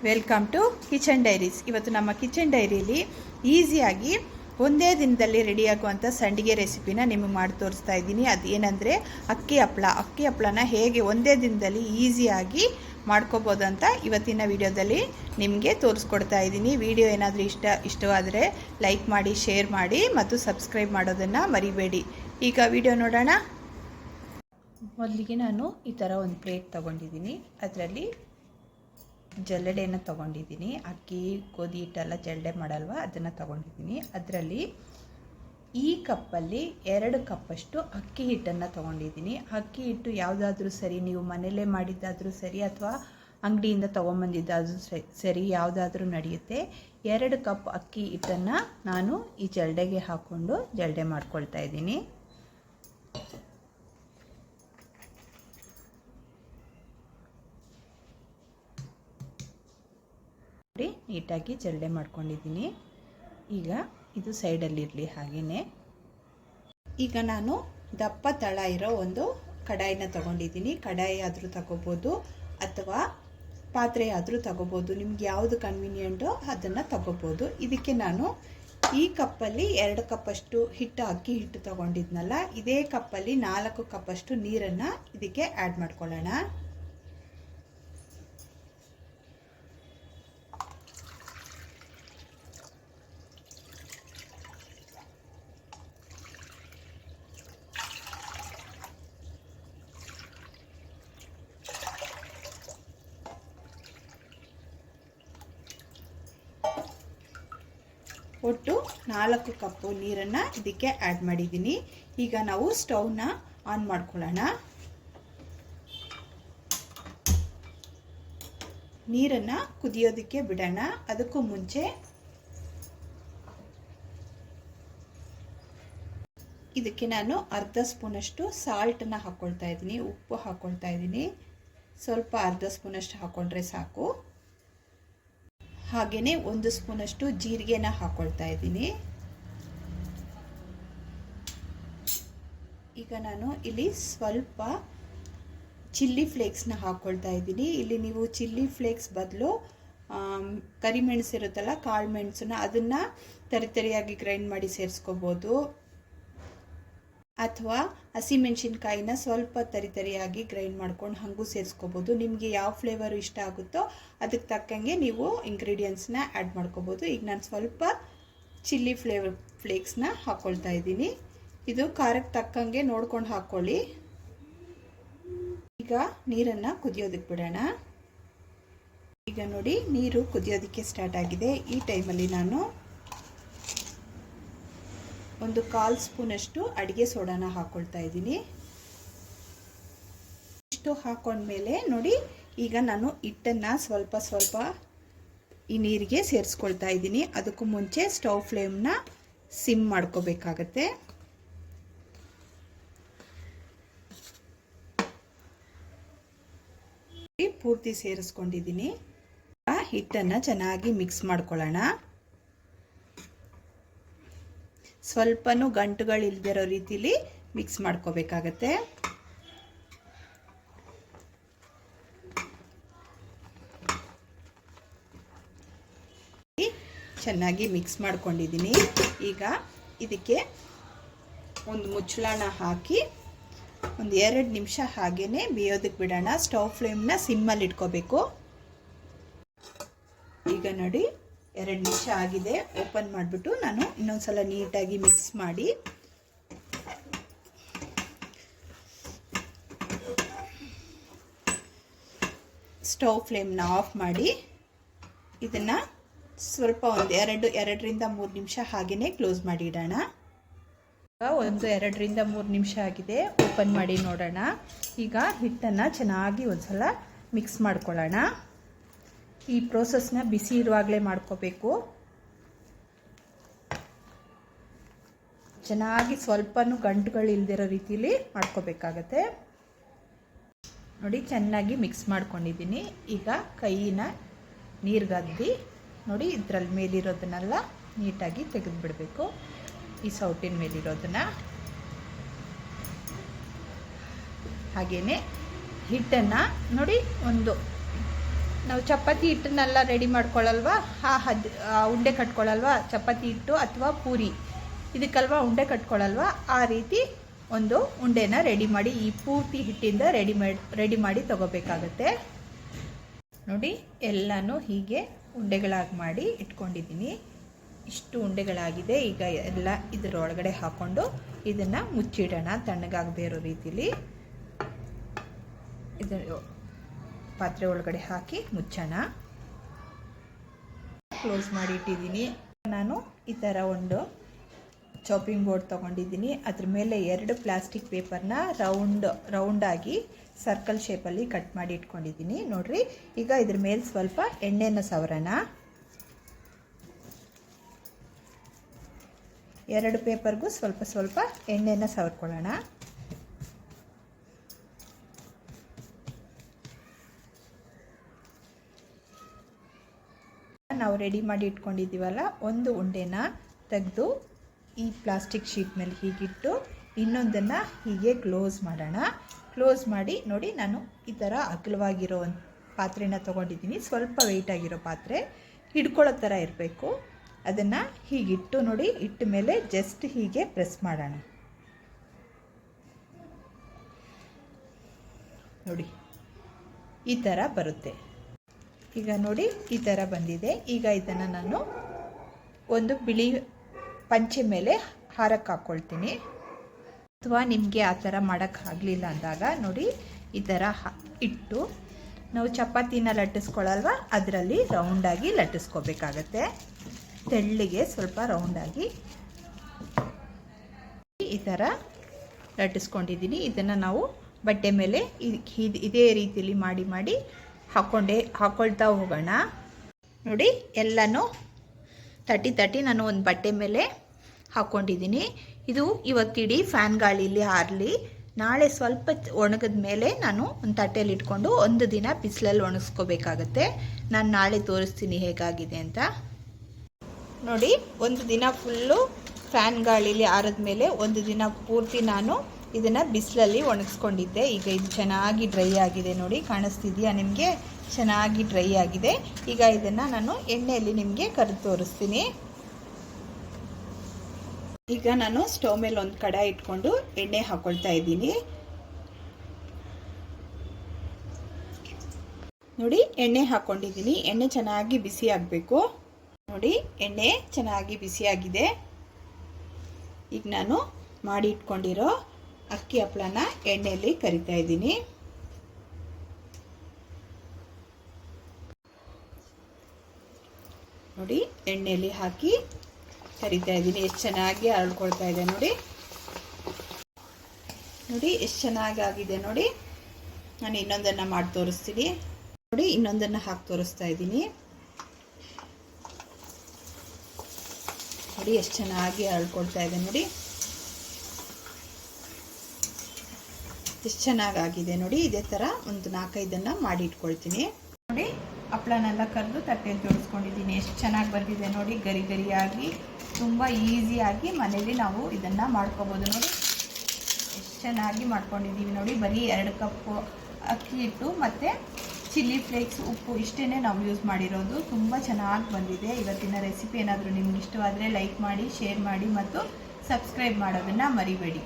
Welcome to kitchen diaries. ಇವತ್ತು ನಮ್ಮ kitchen ಡೈರಿಯಲ್ಲಿ ಈಸಿಯಾಗಿ ಒಂದೇ ದಿನದಲ್ಲಿ ರೆಡಿಯಾಗುವಂಥ ಸಂಡಿಗೆ ರೆಸಿಪಿನ ನಿಮಗೆ ಮಾಡಿ ತೋರಿಸ್ತಾ ಇದ್ದೀನಿ. ಅದೇನೆಂದರೆ ಅಕ್ಕಿ ಹಪ್ಪಳನ ಹೇಗೆ ಒಂದೇ ದಿನದಲ್ಲಿ ಈಸಿಯಾಗಿ ಮಾಡ್ಕೋಬೋದು ಅಂತ ಇವತ್ತಿನ ವಿಡಿಯೋದಲ್ಲಿ ನಿಮಗೆ ತೋರಿಸ್ಕೊಡ್ತಾ ಇದ್ದೀನಿ. ವಿಡಿಯೋ ಏನಾದರೂ ಇಷ್ಟವಾದರೆ ಲೈಕ್ ಮಾಡಿ, ಶೇರ್ ಮಾಡಿ ಮತ್ತು ಸಬ್ಸ್ಕ್ರೈಬ್ ಮಾಡೋದನ್ನು ಮರಿಬೇಡಿ. ಈಗ ವಿಡಿಯೋ ನೋಡೋಣ. ಮೊದಲಿಗೆ ನಾನು ಈ ಥರ ಒಂದು ಪ್ಲೇಟ್ ತೊಗೊಂಡಿದ್ದೀನಿ. ಅದರಲ್ಲಿ ಜಲ್ಲಡೆಯನ್ನು ತೊಗೊಂಡಿದ್ದೀನಿ. ಅಕ್ಕಿ ಗೋಧಿ ಹಿಟ್ಟೆಲ್ಲ ಜಲ್ಲಡೆ ಮಾಡಲ್ವ, ಅದನ್ನು ತೊಗೊಂಡಿದ್ದೀನಿ. ಅದರಲ್ಲಿ ಈ ಕಪ್ಪಲ್ಲಿ 2 ಕಪ್ಪಷ್ಟು ಅಕ್ಕಿ ಹಿಟ್ಟನ್ನು ತೊಗೊಂಡಿದ್ದೀನಿ. ಅಕ್ಕಿ ಹಿಟ್ಟು ಯಾವುದಾದ್ರೂ ಸರಿ, ನೀವು ಮನೆಯಲ್ಲೇ ಮಾಡಿದ್ದಾದರೂ ಸರಿ ಅಥವಾ ಅಂಗಡಿಯಿಂದ ತೊಗೊಂಬಂದಿದ್ದಾದರೂ ಸರಿ, ಯಾವುದಾದ್ರೂ ನಡೆಯುತ್ತೆ. 2 ಕಪ್ ಅಕ್ಕಿ ಹಿಟ್ಟನ್ನು ನಾನು ಈ ಜಲ್ಲಡೆಗೆ ಹಾಕ್ಕೊಂಡು ಜಲ್ಲಡೆ ಮಾಡ್ಕೊಳ್ತಾ ಇದ್ದೀನಿ. ನೀಟಾಗಿ ಜಲ್ಲಡೆ ಮಾಡ್ಕೊಂಡಿದ್ದೀನಿ. ಈಗ ಇದು ಸೈಡಲ್ಲಿರಲಿ ಹಾಗೆಯೇ. ಈಗ ನಾನು ದಪ್ಪ ತಳ ಇರೋ ಒಂದು ಕಡಾಯಿನ ತೊಗೊಂಡಿದ್ದೀನಿ. ಕಡಾಯಿ ಆದರೂ ತಗೋಬೋದು ಅಥವಾ ಪಾತ್ರೆ ಆದರೂ ತಗೋಬೋದು, ನಿಮ್ಗೆ ಯಾವುದು ಕನ್ವೀನಿಯೆಂಟೋ ಅದನ್ನು ತಗೋಬೋದು. ಇದಕ್ಕೆ ನಾನು ಈ ಕಪ್ಪಲ್ಲಿ 2 ಕಪ್ಪಷ್ಟು ಅಕ್ಕಿ ಹಿಟ್ಟು ತೊಗೊಂಡಿದ್ನಲ್ಲ, ಇದೇ ಕಪ್ಪಲ್ಲಿ 4 ಕಪ್ಪಷ್ಟು ನೀರನ್ನು ಇದಕ್ಕೆ ಆ್ಯಡ್ ಮಾಡ್ಕೊಳ್ಳೋಣ. ಒಟ್ಟು 4 ಕಪ್ಪು ನೀರನ್ನು ಇದಕ್ಕೆ ಆ್ಯಡ್ ಮಾಡಿದ್ದೀನಿ. ಈಗ ನಾವು ಸ್ಟವ್ನ ಆನ್ ಮಾಡ್ಕೊಳ್ಳೋಣ. ನೀರನ್ನು ಕುದಿಯೋದಕ್ಕೆ ಬಿಡೋಣ. ಅದಕ್ಕೂ ಮುಂಚೆ ಇದಕ್ಕೆ ನಾನು ಅರ್ಧ ಸ್ಪೂನಷ್ಟು ಸಾಲ್ಟನ್ನು ಹಾಕ್ಕೊಳ್ತಾ ಇದ್ದೀನಿ, ಉಪ್ಪು ಹಾಕ್ಕೊಳ್ತಾ ಇದ್ದೀನಿ. ಸ್ವಲ್ಪ ಅರ್ಧ ಸ್ಪೂನಷ್ಟು ಹಾಕ್ಕೊಂಡ್ರೆ ಸಾಕು. ಹಾಗೆಯೇ 1 ಸ್ಪೂನಷ್ಟು ಜೀರಿಗೆನ ಹಾಕ್ಕೊಳ್ತಾ ಇದ್ದೀನಿ. ಈಗ ನಾನು ಇಲ್ಲಿ ಸ್ವಲ್ಪ ಚಿಲ್ಲಿ ಫ್ಲೇಕ್ಸ್ನ ಹಾಕ್ಕೊಳ್ತಾ ಇದ್ದೀನಿ. ಇಲ್ಲಿ ನೀವು ಚಿಲ್ಲಿ ಫ್ಲೇಕ್ಸ್ ಬದಲು ಕರಿಮೆಣಸು ಇರುತ್ತಲ್ಲ, ಕಾಳು ಮೆಣಸನ್ನ, ಅದನ್ನು ತರಿತರಿಯಾಗಿ ಗ್ರೈಂಡ್ ಮಾಡಿ ಸೇರಿಸ್ಕೋಬೋದು. ಅಥವಾ ಹಸಿಮೆಣಸಿನ್ಕಾಯಿನ ಸ್ವಲ್ಪ ತರಿತರಿಯಾಗಿ ಗ್ರೈಂಡ್ ಮಾಡ್ಕೊಂಡು ಹಾಗೂ ಸೇರಿಸ್ಕೋಬೋದು. ನಿಮಗೆ ಯಾವ ಫ್ಲೇವರು ಇಷ್ಟ ಆಗುತ್ತೋ ಅದಕ್ಕೆ ತಕ್ಕಂಗೆ ನೀವು ಇಂಗ್ರೀಡಿಯೆಂಟ್ಸ್ನ ಆ್ಯಡ್ ಮಾಡ್ಕೋಬೋದು. ಈಗ ನಾನು ಸ್ವಲ್ಪ ಚಿಲ್ಲಿ ಫ್ಲೇಕ್ಸ್ನ ಹಾಕ್ಕೊಳ್ತಾ ಇದ್ದೀನಿ. ಇದು ಖಾರಕ್ಕೆ ತಕ್ಕಂಗೆ ನೋಡ್ಕೊಂಡು ಹಾಕ್ಕೊಳ್ಳಿ. ಈಗ ನೀರನ್ನು ಕುದಿಯೋದಕ್ಕೆ ಬಿಡೋಣ. ಈಗ ನೋಡಿ, ನೀರು ಕುದಿಯೋದಕ್ಕೆ ಸ್ಟಾರ್ಟ್ ಆಗಿದೆ. ಈ ಟೈಮಲ್ಲಿ ನಾನು 1/4 ಸ್ಪೂನಷ್ಟು ಅಡುಗೆ ಸೋಡಾನ ಹಾಕ್ಕೊಳ್ತಾ ಇದ್ದೀನಿ. ಇಷ್ಟು ಹಾಕೊಂಡ್ಮೇಲೆ ನೋಡಿ, ಈಗ ನಾನು ಹಿಟ್ಟನ್ನು ಸ್ವಲ್ಪ ಈ ನೀರಿಗೆ ಸೇರಿಸ್ಕೊಳ್ತಾ ಇದ್ದೀನಿ. ಅದಕ್ಕೂ ಮುಂಚೆ ಸ್ಟವ್ ಫ್ಲೇಮ್ನ ಸಿಮ್ ಮಾಡ್ಕೋಬೇಕಾಗತ್ತೆ. ಪೂರ್ತಿ ಸೇರಿಸ್ಕೊಂಡಿದ್ದೀನಿ. ಹಿಟ್ಟನ್ನು ಚೆನ್ನಾಗಿ ಮಿಕ್ಸ್ ಮಾಡ್ಕೊಳ್ಳೋಣ. ಸ್ವಲ್ಪನೂ ಗಂಟುಗಳಿಲ್ದಿರೋ ರೀತಿಲಿ ಮಿಕ್ಸ್ ಮಾಡ್ಕೋಬೇಕಾಗತ್ತೆ. ಚೆನ್ನಾಗಿ ಮಿಕ್ಸ್ ಮಾಡ್ಕೊಂಡಿದ್ದೀನಿ. ಈಗ ಇದಕ್ಕೆ ಒಂದು ಮುಚ್ಚಳನ ಹಾಕಿ 1-2 ನಿಮಿಷ ಹಾಗೇ ಬೇಯೋದಕ್ಕೆ ಬಿಡೋಣ. ಸ್ಟವ್ ಫ್ಲೇಮ್ನ ಸಿಮ್ಮಲ್ಲಿ ಇಟ್ಕೋಬೇಕು. ಈಗ ನೋಡಿ, 2 ನಿಮಿಷ ಆಗಿದೆ. ಓಪನ್ ಮಾಡಿಬಿಟ್ಟು ನಾನು ಇನ್ನೊಂದು ಸಲ ನೀಟಾಗಿ ಮಿಕ್ಸ್ ಮಾಡಿ ಸ್ಟವ್ ಫ್ಲೇಮ್ನ ಆಫ್ ಮಾಡಿ ಇದನ್ನು ಸ್ವಲ್ಪ 2ರಿಂದ 3 ನಿಮಿಷ ಹಾಗೆಯೇ ಕ್ಲೋಸ್ ಮಾಡಿ ಇಡೋಣ. 2ರಿಂದ 3 ನಿಮಿಷ ಆಗಿದೆ. ಓಪನ್ ಮಾಡಿ ನೋಡೋಣ. ಈಗ ಹಿಟ್ಟನ್ನು ಚೆನ್ನಾಗಿ ಒಂದು ಸಲ ಮಿಕ್ಸ್ ಮಾಡ್ಕೊಳ್ಳೋಣ. ಈ ಪ್ರೋಸೆಸ್ನ ಬಿಸಿ ಇರುವಾಗಲೇ ಮಾಡ್ಕೋಬೇಕು. ಚೆನ್ನಾಗಿ ಸ್ವಲ್ಪನೂ ಗಂಟುಗಳಿಲ್ದಿರೋ ರೀತಿಲಿ ಮಾಡ್ಕೋಬೇಕಾಗತ್ತೆ. ನೋಡಿ, ಚೆನ್ನಾಗಿ ಮಿಕ್ಸ್ ಮಾಡ್ಕೊಂಡಿದ್ದೀನಿ. ಈಗ ಕೈನ ನೀರಿಗದ್ದಿ ನೋಡಿ, ಇದರಲ್ಲಿ ಮೇಲಿರೋದನ್ನೆಲ್ಲ ನೀಟಾಗಿ ತೆಗೆದುಬಿಡಬೇಕು. ಈ ಸೌಟಿನ ಮೇಲಿರೋದನ್ನು ಹಾಗೆಯೇ ಹಿಟ್ಟನ್ನು ನೋಡಿ ಒಂದು ನಾವು ಚಪಾತಿ ಹಿಟ್ಟನ್ನೆಲ್ಲ ರೆಡಿ ಮಾಡ್ಕೊಳ್ಳಲ್ವಾ, ಉಂಡೆ ಕಟ್ಕೊಳ್ಳಲ್ವಾ, ಚಪಾತಿ ಹಿಟ್ಟು ಅಥವಾ ಪೂರಿ ಇದಕ್ಕಲ್ವಾ ಉಂಡೆ ಕಟ್ಕೊಳ್ಳಲ್ವಾ, ಆ ರೀತಿ ಒಂದು ಉಂಡೆನ ರೆಡಿ ಮಾಡಿ ಈ ಪೂರ್ತಿ ಹಿಟ್ಟಿಂದ ರೆಡಿ ಮಾಡಿ ತಗೋಬೇಕಾಗತ್ತೆ. ನೋಡಿ ಎಲ್ಲನೂ ಹೀಗೆ ಉಂಡೆಗಳಾಗಿ ಮಾಡಿ ಇಟ್ಕೊಂಡಿದ್ದೀನಿ. ಇಷ್ಟು ಉಂಡೆಗಳಾಗಿದೆ. ಈಗ ಎಲ್ಲ ಇದರೊಳಗಡೆ ಹಾಕ್ಕೊಂಡು ಇದನ್ನು ಮುಚ್ಚಿಡೋಣ, ತಣ್ಣಗಾಗದೇ ಇರೋ ರೀತಿಲಿ. ಇದರ ಪಾತ್ರೆ ಒಳಗಡೆ ಹಾಕಿ ಮುಚ್ಚೋಣ. ಕ್ಲೋಸ್ ಮಾಡಿ ಇಟ್ಟಿದ್ದೀನಿ. ನಾನು ಈ ಥರ ಒಂದು ಚಾಪಿಂಗ್ ಬೋರ್ಡ್ ತೊಗೊಂಡಿದ್ದೀನಿ. ಅದ್ರ ಮೇಲೆ 2 ಪ್ಲಾಸ್ಟಿಕ್ ಪೇಪರ್ನ ರೌಂಡಾಗಿ ಸರ್ಕಲ್ ಶೇಪಲ್ಲಿ ಕಟ್ ಮಾಡಿ ಇಟ್ಕೊಂಡಿದ್ದೀನಿ. ನೋಡಿರಿ, ಈಗ ಇದ್ರ ಮೇಲೆ ಸ್ವಲ್ಪ ಎಣ್ಣೆನ ಸವರೋಣ. 2 ಪೇಪರ್ಗೂ ಸ್ವಲ್ಪ ಸ್ವಲ್ಪ ಎಣ್ಣೆನ ಸವರ್ಕೊಳ್ಳೋಣ. ನಾವು ರೆಡಿ ಮಾಡಿ ಇಟ್ಕೊಂಡಿದ್ದೀವಲ್ಲ, ಒಂದು ಉಂಡೆನ ತೆಗೆದು ಈ ಪ್ಲಾಸ್ಟಿಕ್ ಶೀಟ್ ಮೇಲೆ ಹೀಗಿಟ್ಟು ಇನ್ನೊಂದನ್ನು ಹೀಗೆ ಕ್ಲೋಸ್ ಮಾಡೋಣ. ಕ್ಲೋಸ್ ಮಾಡಿ ನೋಡಿ, ನಾನು ಈ ಥರ ಅಗಲವಾಗಿರೋ ಒಂದು ಪಾತ್ರೆನ ತೊಗೊಂಡಿದ್ದೀನಿ. ಸ್ವಲ್ಪ ವೆಯ್ಟ್ ಆಗಿರೋ ಪಾತ್ರೆ, ಹಿಡ್ಕೊಳ್ಳೋ ಥರ ಇರಬೇಕು. ಅದನ್ನು ಹೀಗಿಟ್ಟು ನೋಡಿ, ಇಟ್ಟ ಮೇಲೆ ಜಸ್ಟ್ ಹೀಗೆ ಪ್ರೆಸ್ ಮಾಡೋಣ. ನೋಡಿ ಈ ಥರ ಬರುತ್ತೆ. ಈಗ ನೋಡಿ ಈ ಥರ ಬಂದಿದೆ. ಈಗ ಇದನ್ನು ನಾನು ಒಂದು ಬಿಳಿ ಪಂಚೆ ಮೇಲೆ ಹಾರಕ್ಕೆ ಹಾಕ್ಕೊಳ್ತೀನಿ. ಅಥವಾ ನಿಮಗೆ ಆ ಥರ ಮಾಡೋಕ್ಕಾಗಲಿಲ್ಲ ಅಂದಾಗ ನೋಡಿ, ಈ ಥರ ಇಟ್ಟು ನಾವು ಚಪಾತಿನ ಲಟ್ಟಿಸ್ಕೊಳ್ಳಲ್ವ, ಅದರಲ್ಲಿ ರೌಂಡಾಗಿ ಲಟ್ಟಿಸ್ಕೋಬೇಕಾಗತ್ತೆ. ತೆಳ್ಳಿಗೆ ಸ್ವಲ್ಪ ರೌಂಡಾಗಿ ಈ ಥರ ಲಟ್ಟಿಸ್ಕೊಂಡಿದ್ದೀನಿ. ಇದನ್ನು ನಾವು ಬಟ್ಟೆ ಮೇಲೆ ಇದೇ ರೀತಿಯಲ್ಲಿ ಮಾಡಿ ಹಾಕ್ಕೊಳ್ತಾ ಹೋಗೋಣ. ನೋಡಿ ಎಲ್ಲನೂ ತಟ್ಟಿ ನಾನು ಒಂದು ಬಟ್ಟೆ ಮೇಲೆ ಹಾಕ್ಕೊಂಡಿದ್ದೀನಿ. ಇದು ಇವತ್ತಿಡೀ ಫ್ಯಾನ್ ಗಾಳಿಲಿ ಆರಲಿ. ನಾಳೆ ಸ್ವಲ್ಪ ಒಣಗಿದ ಮೇಲೆ ನಾನು ಒಂದು ತಟ್ಟೆಯಲ್ಲಿ ಇಟ್ಕೊಂಡು ಒಂದು ದಿನ ಬಿಸಿಲಲ್ಲಿ ಒಣಗಿಸ್ಕೋಬೇಕಾಗತ್ತೆ. ನಾನು ನಾಳೆ ತೋರಿಸ್ತೀನಿ ಹೇಗಾಗಿದೆ ಅಂತ. ನೋಡಿ, ಒಂದು ದಿನ ಫುಲ್ಲು ಫ್ಯಾನ್ ಗಾಳಿಲಿ ಆರಿದ ಮೇಲೆ ಒಂದು ದಿನ ಪೂರ್ತಿ ನಾನು ಇದನ್ನು ಬಿಸಿಲಲ್ಲಿ ಒಣಗಿಸ್ಕೊಂಡಿದ್ದೆ. ಈಗ ಇದು ಚೆನ್ನಾಗಿ ಡ್ರೈ ಆಗಿದೆ. ನೋಡಿ, ಕಾಣಿಸ್ತಿದೆಯಾ ನಿಮಗೆ? ಚೆನ್ನಾಗಿ ಡ್ರೈ ಆಗಿದೆ. ಈಗ ಇದನ್ನು ನಾನು ಎಣ್ಣೆಯಲ್ಲಿ ನಿಮಗೆ ಕರೆದು ತೋರಿಸ್ತೀನಿ. ಈಗ ನಾನು ಸ್ಟವ್ ಮೇಲೆ ಒಂದು ಕಡಾಯಿ ಇಟ್ಕೊಂಡು ಎಣ್ಣೆ ಹಾಕ್ಕೊಳ್ತಾ ಇದ್ದೀನಿ. ನೋಡಿ, ಎಣ್ಣೆ ಹಾಕ್ಕೊಂಡಿದ್ದೀನಿ. ಎಣ್ಣೆ ಚೆನ್ನಾಗಿ ಬಿಸಿ ಆಗಬೇಕು. ನೋಡಿ, ಎಣ್ಣೆ ಚೆನ್ನಾಗಿ ಬಿಸಿಯಾಗಿದೆ. ಈಗ ನಾನು ಮಾಡಿ ಇಟ್ಕೊಂಡಿರೋ ಅಕ್ಕಿ ಹಪ್ಪಳನ ಎಣ್ಣೆಯಲ್ಲಿ ಕರಿತಾ ಇದ್ದೀನಿ. ನೋಡಿ, ಎಣ್ಣೆಯಲ್ಲಿ ಹಾಕಿ ಕರಿತಾ ಇದ್ದೀನಿ. ಎಷ್ಟು ಚೆನ್ನಾಗಿ ಅರಳ್ಕೊಳ್ತಾ ಇದೆ ನೋಡಿ. ನೋಡಿ ಎಷ್ಟು ಚೆನ್ನಾಗಿ ಆಗಿದೆ ನೋಡಿ. ನಾನು ಇನ್ನೊಂದನ್ನು ಮಾಡಿ ತೋರಿಸ್ತೀನಿ. ನೋಡಿ, ಇನ್ನೊಂದನ್ನು ಹಾಕಿ ತೋರಿಸ್ತಾ ಇದ್ದೀನಿ. ನೋಡಿ ಎಷ್ಟು ಚೆನ್ನಾಗಿ ಅರಳ್ಕೊಳ್ತಾ ಇದೆ ನೋಡಿ. ಎಷ್ಟು ಚೆನ್ನಾಗಾಗಿದೆ ನೋಡಿ. ಇದೇ ಥರ ಒಂದು 4-5 ಮಾಡಿ ಇಟ್ಕೊಳ್ತೀನಿ. ನೋಡಿ, ಹಪ್ಪಳನೆಲ್ಲ ಕರೆದು ತಟ್ಟೆಯಲ್ಲಿ ಜೋಡಿಸ್ಕೊಂಡಿದ್ದೀನಿ. ಎಷ್ಟು ಚೆನ್ನಾಗಿ ಬಂದಿದೆ ನೋಡಿ. ಗರಿ ಗರಿಯಾಗಿ ತುಂಬ ಈಸಿಯಾಗಿ ಮನೇಲಿ ನಾವು ಇದನ್ನು ಮಾಡ್ಕೋಬೋದು. ನೋಡಿ ಎಷ್ಟು ಚೆನ್ನಾಗಿ ಮಾಡ್ಕೊಂಡಿದ್ದೀವಿ ನೋಡಿ. ಬರೀ 2 ಕಪ್ಪು ಅಕ್ಕಿ ಹಿಟ್ಟು ಮತ್ತು ಚಿಲ್ಲಿ ಫ್ಲೇಕ್ಸ್, ಉಪ್ಪು ಇಷ್ಟೇ ನಾವು ಯೂಸ್ ಮಾಡಿರೋದು. ತುಂಬ ಚೆನ್ನಾಗಿ ಬಂದಿದೆ. ಇವತ್ತಿನ ರೆಸಿಪಿ ಏನಾದರೂ ನಿಮ್ಗೆ ಇಷ್ಟವಾದರೆ ಲೈಕ್ ಮಾಡಿ, ಶೇರ್ ಮಾಡಿ ಮತ್ತು ಸಬ್ಸ್ಕ್ರೈಬ್ ಮಾಡೋದನ್ನು ಮರಿಬೇಡಿ.